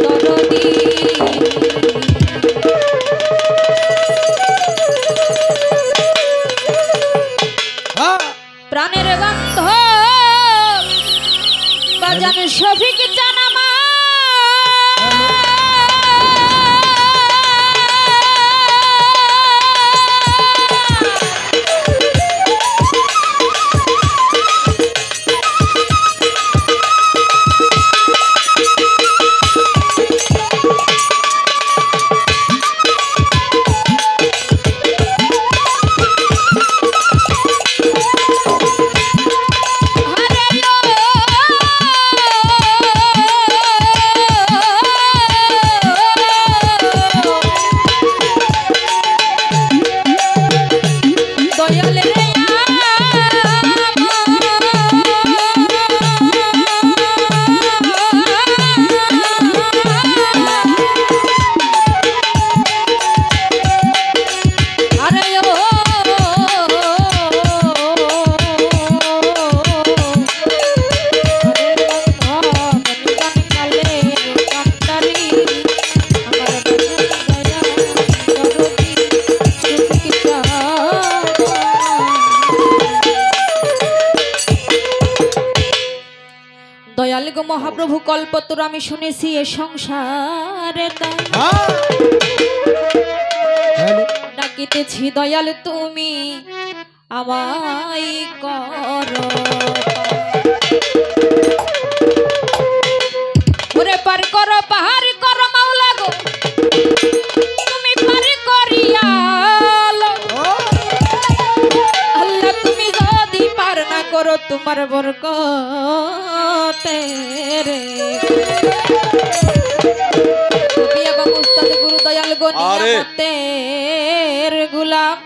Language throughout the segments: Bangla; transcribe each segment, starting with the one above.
দরদি প্রাণের গন্ধ বাজান শফিক জানামা দয়াল গো মহাপ্রভু কল্পতরু আমি শুনেছি এ সংসারে ডাকিতেছি দয়াল তুমি আমায় করো ওরে পার করো পাহাড় করো মাওলা গো তুমি পার করিয়া আল্লাহ তুমি যদি পার না করো তোমার বরকতে রে কবি এবং উস্তাদ গুরু দয়াল গো নিয়ামতের গোলাম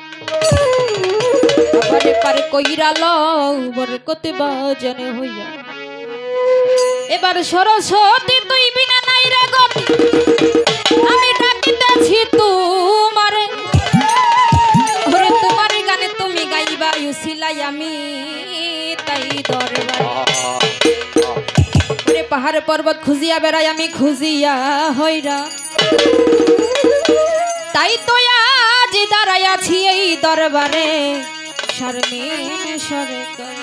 আবারে পার কইরা লও বরকতে বাজনে হইয়া এবার সরস্বতী তুই বিনা নাই রে গতি আমি ডাকিতেছি তোমারে ওরে তোমার গানে তুমি গাইবা উসিলাই আমি তাই দরবার ওরে পাহাড় পর্বত খুঁজিয়া বেড়াই আমি খুঁজিয়া হইরা তাই তো আজ দাঁড়াই আছি এই দরবারে শর্মিন সরকার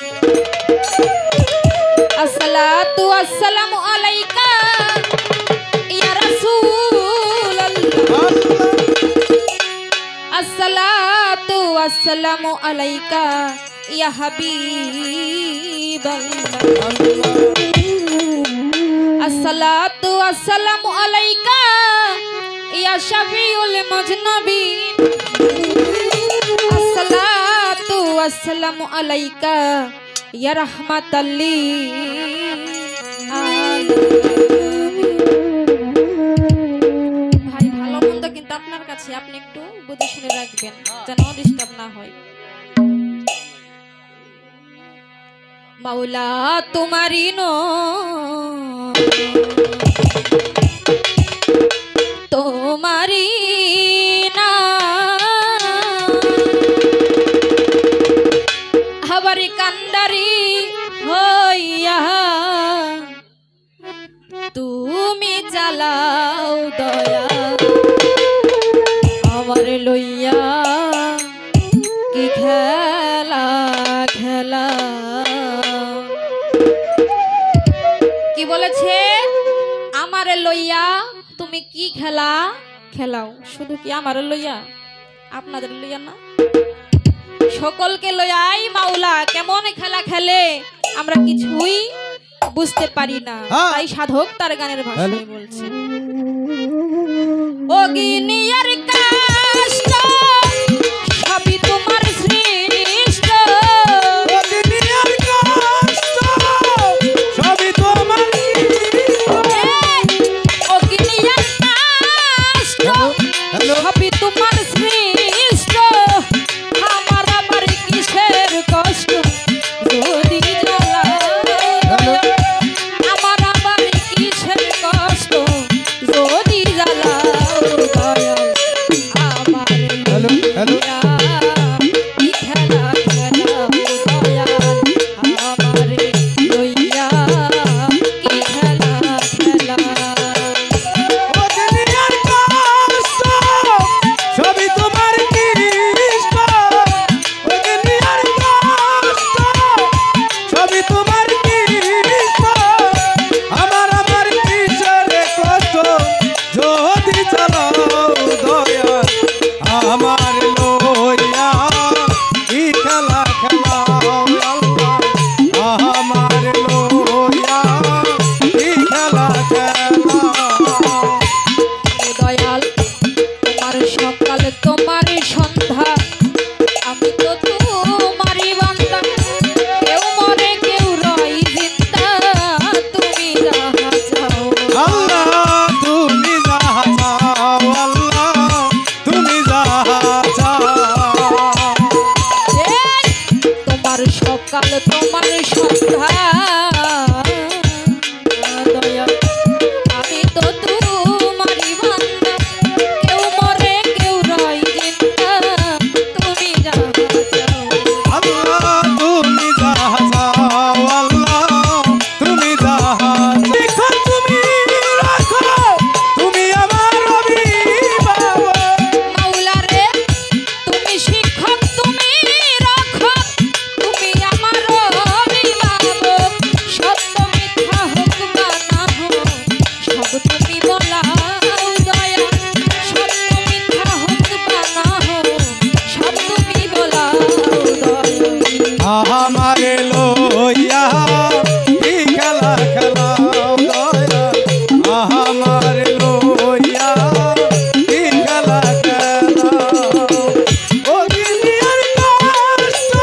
আসসালাতু আসসালামু আলাইকা ইয়া রাসূলুল্লাহ আসসালাতু আসসালামু আলাইকা ইয়া হাবিবাল্লাহ আসসালাতু আসসালামু আলাইকা ইয়া শাফিউল মুজনবিন আসসালাতু আসসালামু আলাইকা ইয়া রাহমাতাল লিল আলামিন। ভাই ভালো মন্দ কিন্তু আপনার কাছে, আপনি একটু বুঝে শুনে রাখবেন যেন ডিস্টার্ব না হয়। মাওলা তোমারি তোমারি না হাবারি কান্দারি হইয়া তুমি চালাও দয়া আমার লইয়া কি খেলা খেলা। কি বলেছে? আমারে লইয়া তুমি কি খেলা খেলাও। শুধু কি আমারে লইয়া, আপনাদের লইয়া না, সকলকে লইয়াই মাওলা কেমন খেলা খেলে আমরা কিছুই বুঝতে পারি না। তাই সাধক তার গানের ভাষায় বলছে, ও গিনিয়ার কাষ্ট সবই তোমার সৃষ্ট, ও গিনিয়ার কাষ্ট সবই তোমার, ও গিনিয়ার কাষ্ট সবই তোমার সৃষ্ট, আমার আবার কিসের কষ্ট যদি জ্বালা, আমার আবার কিসের কষ্ট যদি জ্বালা, সব তুমি বলাও দয়া, সত্য মিথ্যা হোক বা না হোক, সব তুমি বলাও দয়া। আমারে লইয়া কি খেলা খেলাও দয়া, আমারে লইয়া কি খেলা খেলাও। অগ্নির কষ্ট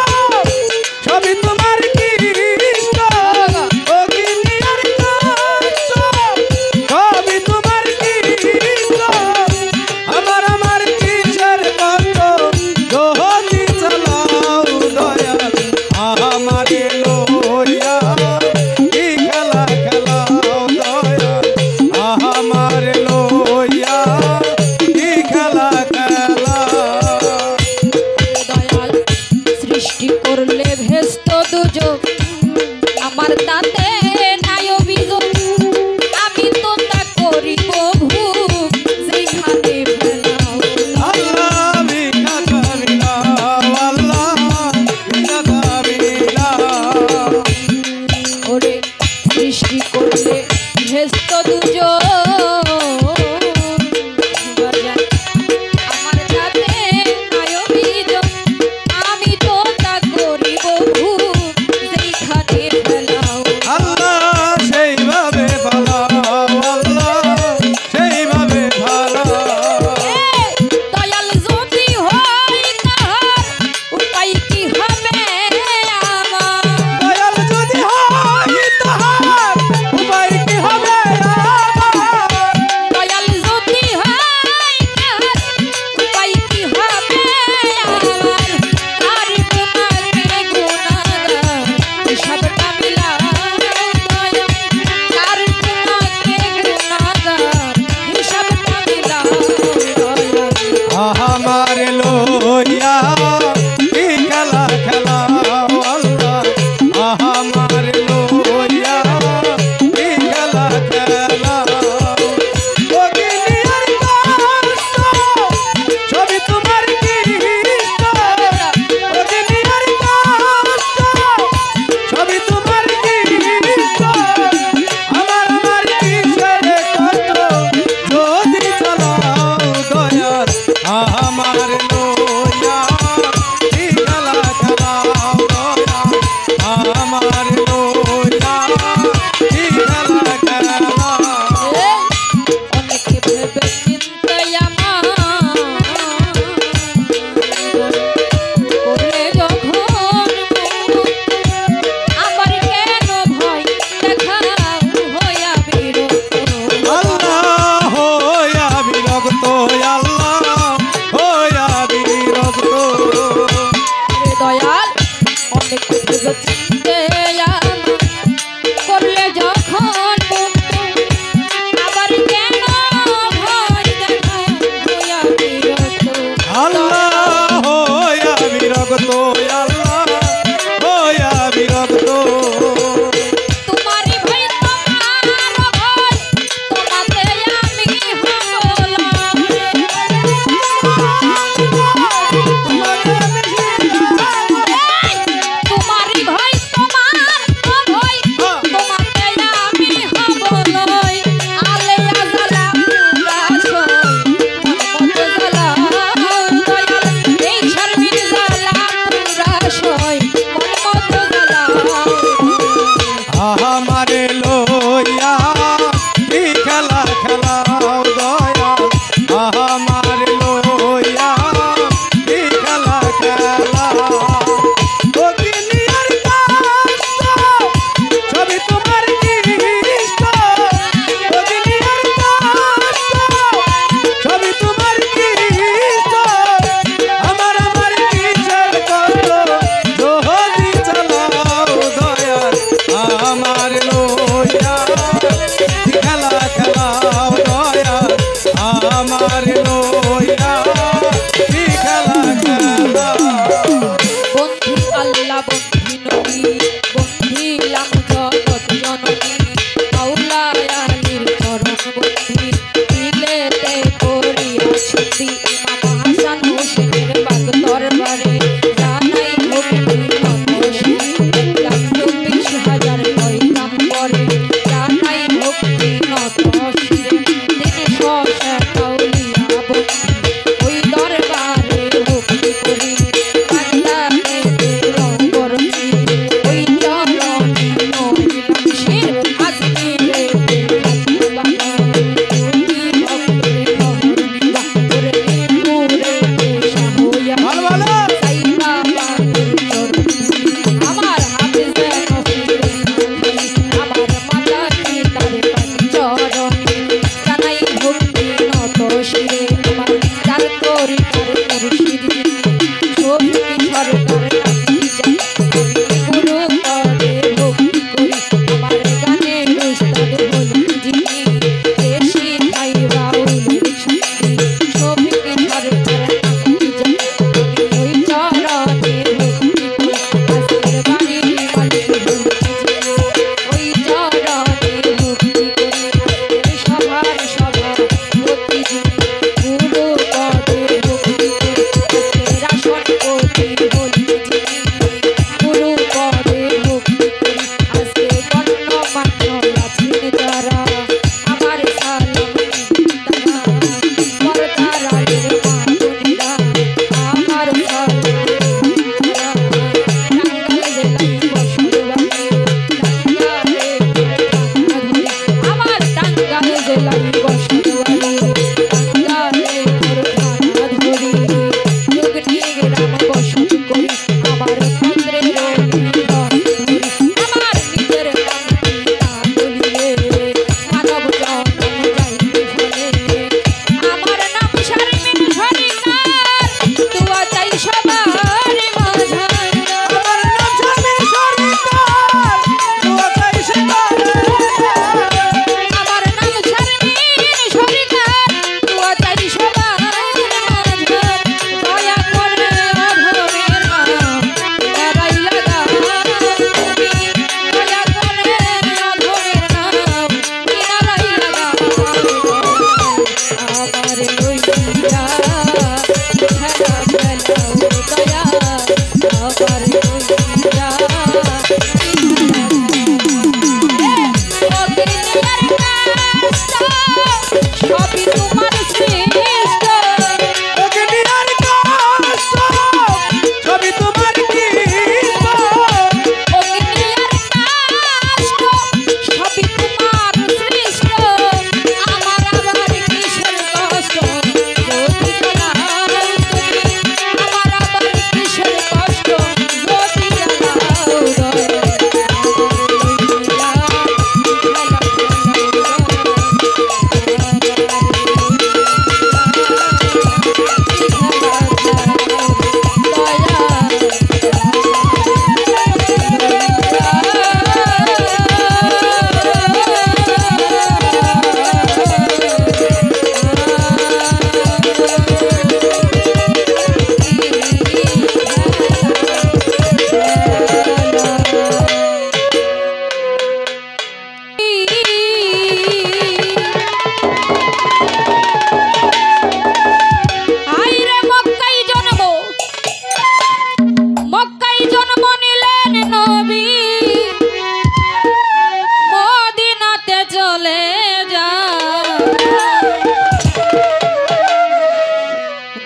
সবই তোমার কৃষ্ট, অগ্নির কষ্ট সবই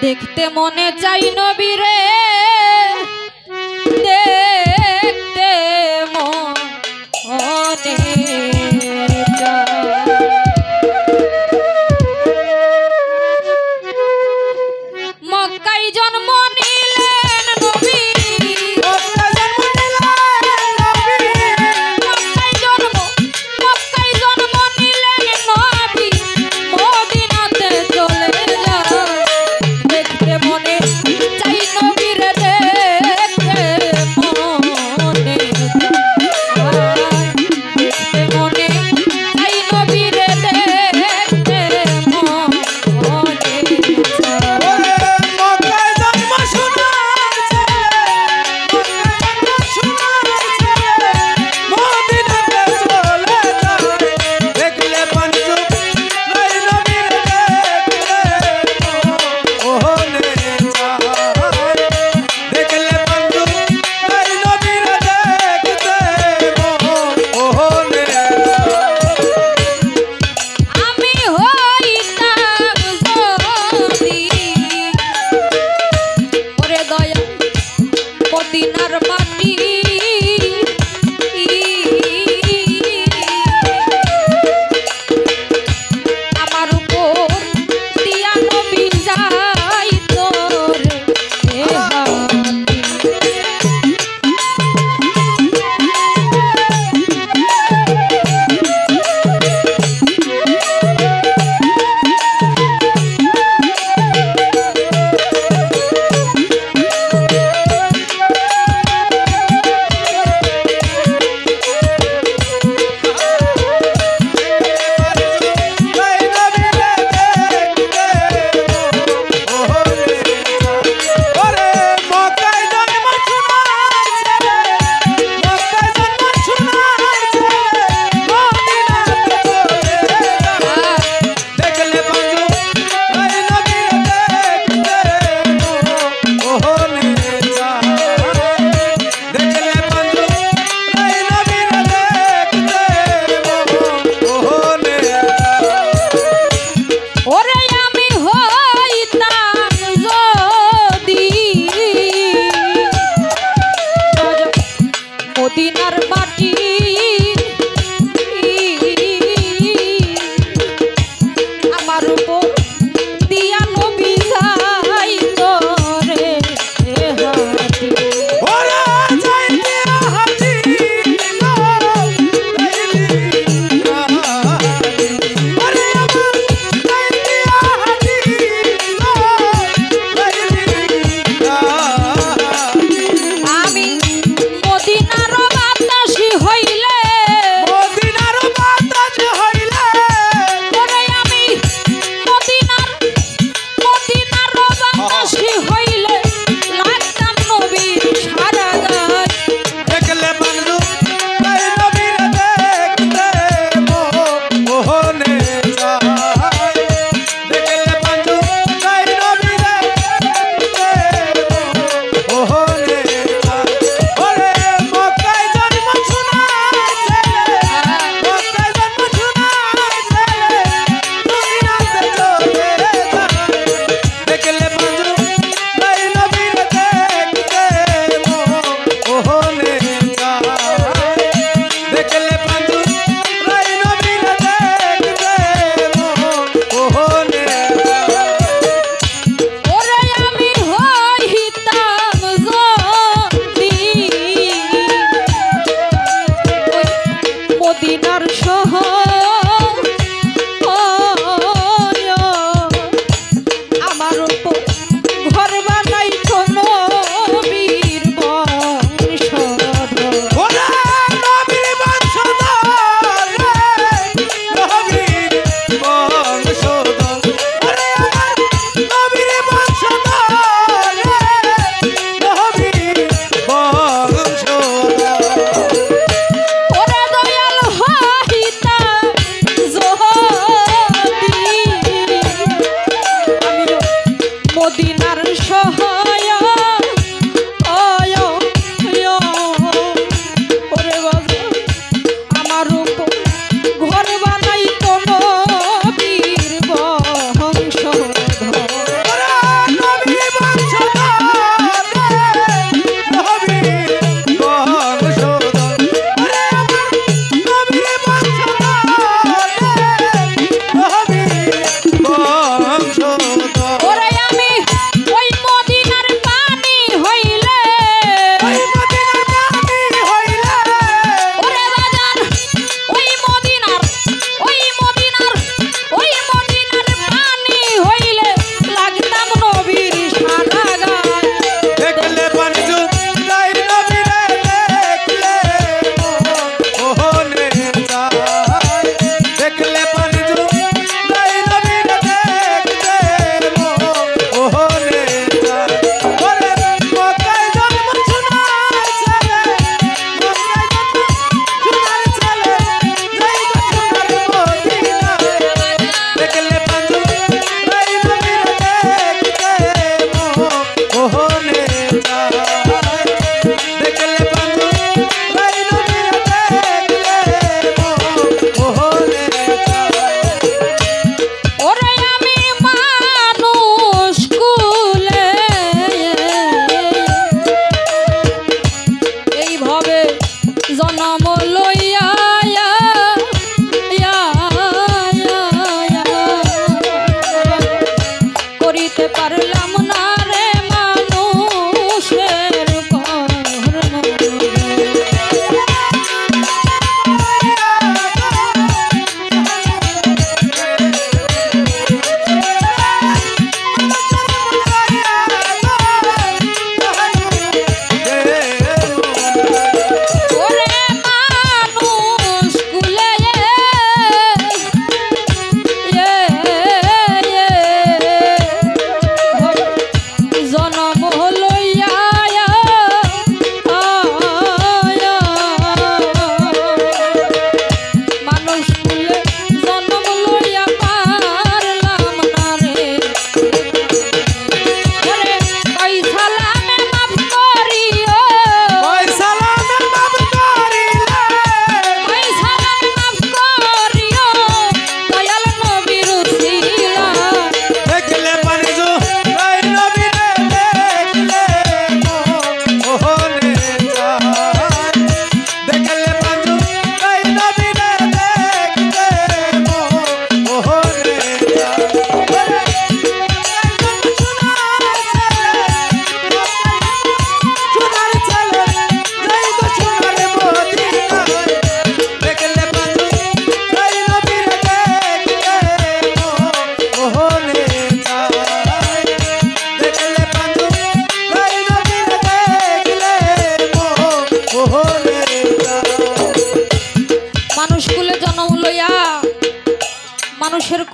দেখতে মনে চাই নবীরে, দেখতে মনে চাই। মক্কায় জন্ম নিলেন নবী, মক্কায় জন্ম নিলেন নবী, মদিনাতে চলে যায়। দেখতে মনে চাই নবী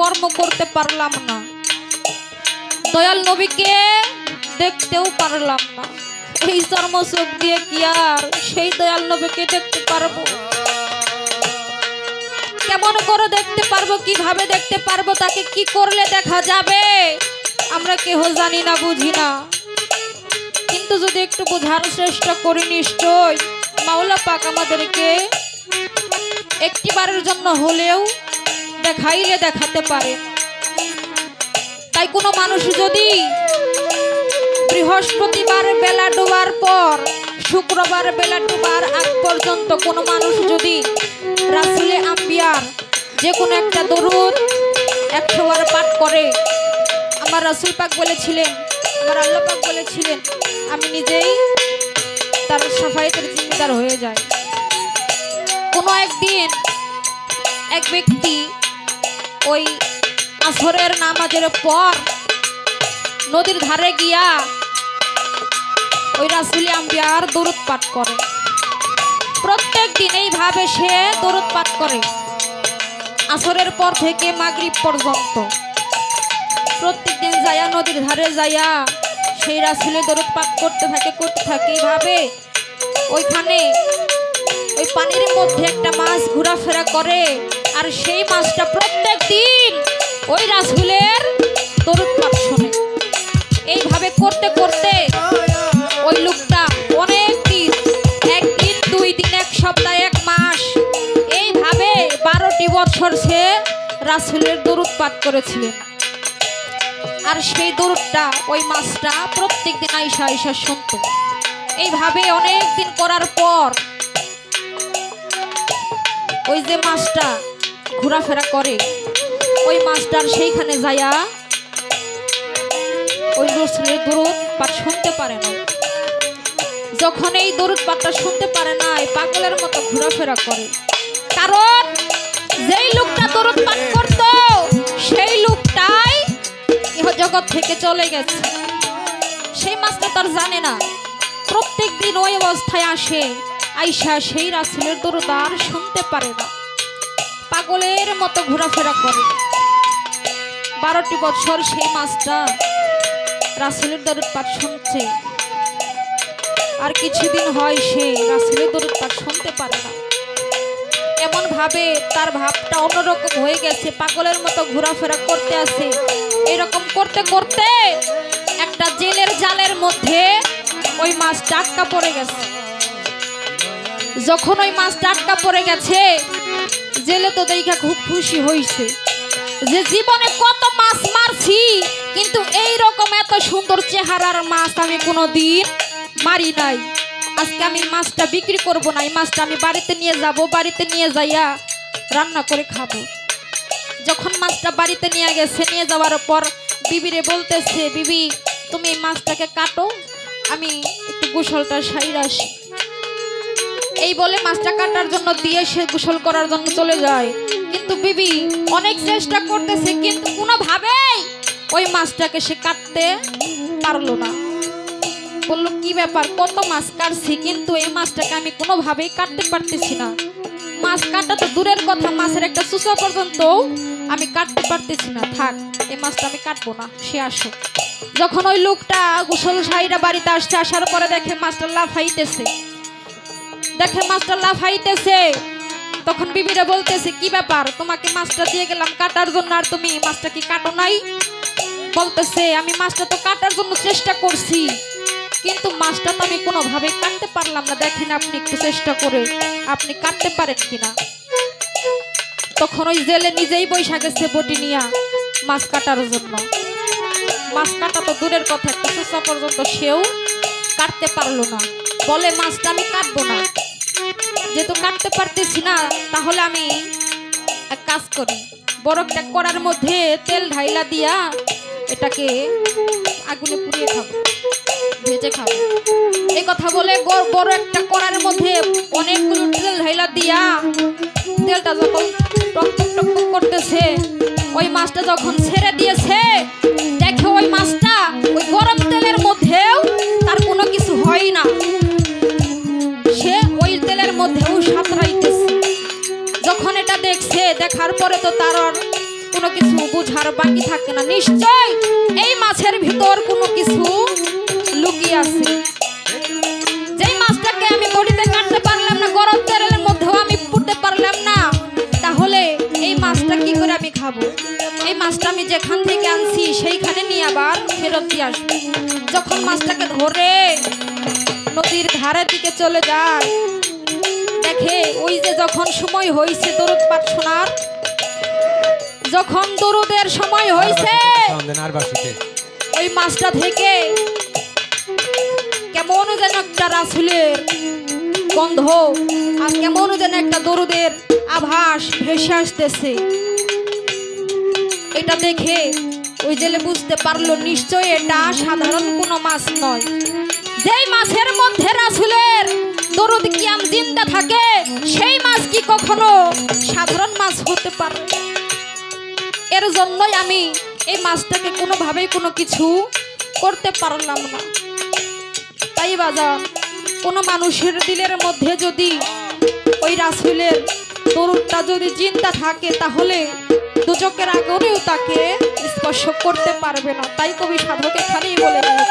কর্ম করতে পারলাম না, দয়াল নবীকে দেখতেও পারলাম না। এই চর্ম চোখ দিয়ে কি আর সেই দয়াল নবীকে দেখতে পারবো? কেমন করে দেখতে পারবো, কিভাবে দেখতে পারবো, তাকে কি করলে দেখা যাবে আমরা কেহ জানি না, বুঝি না। কিন্তু যদি একটু বোঝার চেষ্টা করি, নিশ্চয় মাওলা পাক আমাদেরকে একটিবারের জন্য হলেও দেখাইলে দেখাতে পারে। তাই কোনো মানুষ যদি বৃহস্পতিবার বেলা ডোবার পর শুক্রবার বেলা ডোবার আগ পর্যন্ত কোনো মানুষ যদি রাসূলে আম্বিয়ার যে কোনো একটা দরুদ 100 বার পাঠ করে, আমার রাসূল পাক বলেছিলেন, আমার আল্লাহ পাক বলেছিলেন, আমি নিজেই তার শাফায়াতের জিম্মেদার হয়ে যায়। কোনো একদিন এক ব্যক্তি ওই আসরের নামাজের পর নদীর ধারে গিয়া ওই রাসূলে আম্বিয়ার দরুদ পাঠ করে। প্রত্যেক দিন এইভাবে সে দরুদ পাঠ করে, আসরের পর থেকে মাগরিব পর্যন্ত। প্রত্যেক দিন যায়া নদীর ধারে যায়া সেই রাসূলে দরুদ পাঠ করতে থাকে। এইভাবে ওইখানে ওই পানির মধ্যে একটা মাছ ঘোরাফেরা করে, আর সেই মাছটা প্রত্যেক দিন ওই রাসূলের দরুদ পাঠ শোনে। এইভাবে করতে করতে ওই লোকটা অনেক দিন, একদিন, 2 দিন, 1 সপ্তাহ, 1 মাস, এইভাবে 12টি বছর সে রাসূলের দরুদ পাঠ করেছিলেন। আর সেই দরুদটা ওই মাছটা প্রত্যেক দিন আইসা শুনত। এইভাবে অনেক দিন করার পর ওই যে মাছটা ঘোরাফেরা করে, ওই মাছটার সেইখানে যায়া ওই রাসূলের দরুদ পাঠ শুনতে পারে না। যখন এই দরুদ পাঠটা শুনতে পারে না, পাগলের মতো ঘোরাফেরা করে। কারণ যেই লোকটা দরুদ পাঠ করত সেই লোকটাই ইহ জগৎ থেকে চলে গেছে। সেই মাছটা তার জানে না, প্রত্যেক দিন ওই অবস্থায় আসে, আইসা সেই রাসূলের দরুদ আর শুনতে পারে না, পাগলের মতো ঘোরাফেরা করে। 12টি বছর সেই মাছটা রাসূলের দরুদ পাঠ শুনছে, আর কিছুদিন হয় সে রাসূলের দরুদ পাঠ শুনতে পারে না। এমন ভাবে তার ভাবটা অন্যরকম হয়ে গেছে, পাগলের মতো ঘোরাফেরা করতে আছে। এরকম করতে করতে একটা জেলের জালের মধ্যে ওই মাছটা আটকা পড়ে গেছে। যখন ওই মাছটা আটকা পড়ে গেছে, জেলে তো দেখা খুব খুশি হয়েছে যে জীবনে কত মাছ মারছি, কিন্তু এই রকম এত সুন্দর চেহারার মাছ আমি কোনোদিন মারি নাই। আজকে আমি মাছটা বিক্রি করব না, এই মাছটা আমি বাড়িতে নিয়ে যাব, বাড়িতে নিয়ে যাইয়া রান্না করে খাবো। যখন মাছটা বাড়িতে নিয়ে গেছে, নিয়ে যাওয়ার পর বিবিরে বলতেছে, বিবি তুমি এই মাছটাকে কাটো, আমি একটু গোসলটা সাইরা আসি। এই বলে মাছটা কাটার জন্য দিয়ে সে গোসল করার জন্য চলে যায়। কিন্তু বিবি অনেক চেষ্টা করতেছে, কিন্তু কোনোভাবেই ওই মাছটাকে সে কাটতে পারলো না। বললো কি ব্যাপার, কত মাছ কাটছি, কিন্তু এই মাছটাকে আমি কোনোভাবেই কাটতে পারতেছি না। মাছ কাটা তো দূরের কথা, মাছের একটা চুচা পর্যন্ত আমি কাটতে পারতেছি না। থাক, এই মাছটা আমি কাটবো না, সে আসো। যখন ওই লোকটা গোসল সাইরা বাড়িতে আসছে, আসার পরে দেখে মাছটা লাফাইতেছে, তখন বিবিরা বলতেছে কি ব্যাপার, তোমাকে মাছটা দিয়ে গেলাম কাটার জন্য, আর তুমি মাছটা কি কাটো নাই? বলতেছে আমি মাছটা তো কাটার জন্য চেষ্টা করছি, কিন্তু মাছটা তো আমি কোনোভাবে কাটতে পারলাম না। দেখেন আপনি একটু চেষ্টা করে আপনি কাটতে পারেন কিনা। তখন ওই জেলে নিজেই বৈশা গেছে বটি নিয়া মাছ কাটার জন্য। মাছ কাটা তো দূরের কথা, একটা চুচা পর্যন্ত সেও কাটতে পারলো না। বলে মাছটা আমি কাটবো না, যেহেতু কাটতে পারতেছি না, তাহলে আমি এক কাজ করি, বড় একটা কড়ার মধ্যে তেল ঢাইলা দিয়া এটাকে আগুনে পুড়িয়ে খাবো, ভেজে খাবো। এই কথা বলে বড় একটা কড়ার মধ্যে অনেকগুলো তেল ঢাইলা দিয়া তেলটা যখন টকটক টকটক করতেছে, ওই মাছটা যখন ছেড়ে দিয়েছে, দেখে ওই মাছটা ওই গরম তেলের মধ্যেও তার কোনো কিছু হয় না, সে ওই তেলের মধ্যেও সাঁতরাইতেছে। যখন এটা দেখছে, দেখার পরে তো তার আর কোনো কোনো কিছু বুঝার বাকি থাকে না। নিশ্চয় এই মাছের ভিতর কোনো কিছু লুকিয়ে আছে। যেই মাছটাকে আমি বড়িতে কাটতে পারলাম না, গরম তেলের মধ্যেও আমি পুড়তে পারলাম না, তাহলে এই মাছটা কি করে আমি খাবো? এই মাছটা আমি যেখান থেকে আনছি সেইখানে নিয়ে আবার ফেরত দিয়ে আসবো। যখন মাছটাকে ধরে নদীর ধারের দিকে চলে যায়, দেখে ওই যে যখন সময় হয়েছে দরুদ পাঠ শোনার, যখন দরুদের সময় হয়েছে, ওই মাছটা থেকে কেমন যেন একটা রাসূলের গন্ধ আর কেমন যেন একটা দরুদের আভাস ভেসে আসতেছে। এটা দেখে ওই জেলে বুঝতে পারলো নিশ্চয় এটা সাধারণ কোনো মাছ নয়। যেই মাছের মধ্যে রাসূলের দরুদ কিয়াম জিন্দা থাকে, সেই মাছ কি কখনো সাধারণ মাছ হতে পারে? এর জন্যই আমি এই মাছটাকে কোনোভাবেই কোনো কিছু করতে পারলাম না। তাই বাজান, কোনো মানুষের দিলের মধ্যে যদি ওই রাসূলের দরুদটা যদি জিন্দা থাকে, তাহলে দুচকের আগুনেও তাকে স্পর্শ করতে পারবে না। তাই কবি সাধক এখানেই বলে গেলেন।